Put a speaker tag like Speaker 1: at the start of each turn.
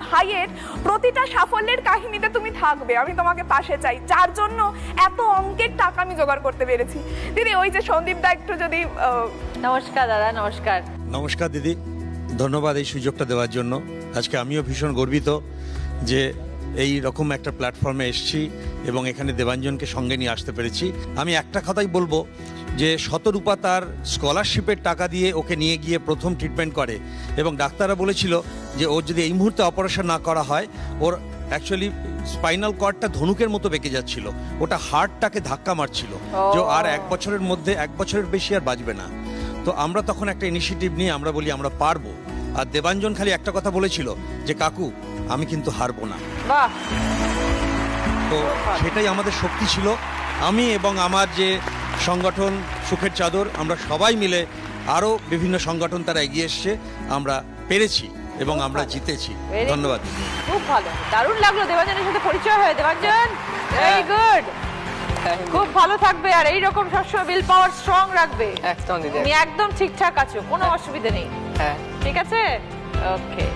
Speaker 1: ভাইয়ের প্রতিটা সাফল্যের কাহিনীতে তুমি থাকবে, আমি তোমাকে পাশে চাই, যার জন্য এত অঙ্কের টাকা আমি জোগাড় করতে পেরেছি। দিদি ওই যে সন্দীপ দা একটু যদি
Speaker 2: নমস্কার দাদা, নমস্কার।
Speaker 3: নমস্কার দিদি, ধন্যবাদ এই সুযোগটা দেওয়ার জন্য। আজকে আমিও ভীষণ গর্বিত যে এই রকম একটা প্ল্যাটফর্মে এসেছি এবং এখানে দেবাঞ্জনকে সঙ্গে নিয়ে আসতে পেরেছি। আমি একটা কথাই বলবো যে শতরূপা তার স্কলারশিপের টাকা দিয়ে ওকে নিয়ে গিয়ে প্রথম ট্রিটমেন্ট করে এবং ডাক্তাররা বলেছিল যে ওর যদি এই মুহূর্তে অপারেশন না করা হয়, ওর অ্যাকচুয়ালি স্পাইনাল কর্ডটা ধনুকের মতো বেঁকে যাচ্ছিল, ওটা হার্টটাকে ধাক্কা মারছিল যে আর 1 বছরের মধ্যে 1 বছরের বেশি আর বাঁচবে না। তো আমরা তখন একটা ইনিশিয়েটিভ নিয়ে আমরা বলি আমরা পারবো। আর দেবাঞ্জন খালি একটা কথা বলেছিল যে কাকু আমি কিন্তু হারবো না।
Speaker 2: বাহ,
Speaker 3: তো সেটাই আমাদের শক্তি ছিল। আমি এবং আমার যে সংগঠন সুখের চাদর, আমরা সবাই মিলে, আরও বিভিন্ন সংগঠন তারা এগিয়ে এসছে, আমরা পেরেছি এবং আমরা জিতেছি।
Speaker 2: Very
Speaker 3: ধন্যবাদ।
Speaker 2: খুব ভালো, দারুণ লাগলো দেবাঞ্জনের সাথে পরিচয় হয়। দেবাঞ্জন ভেরি গুড, খুব ভালো থাকবে আর এইরকম সবসময় উইল পাওয়ার স্ট্রং রাখবে।
Speaker 4: একদম দিদি।
Speaker 2: তুমি একদম ঠিকঠাক আছো, কোনো অসুবিধা নেই।
Speaker 4: হ্যাঁ,
Speaker 2: ঠিক আছে, ওকে।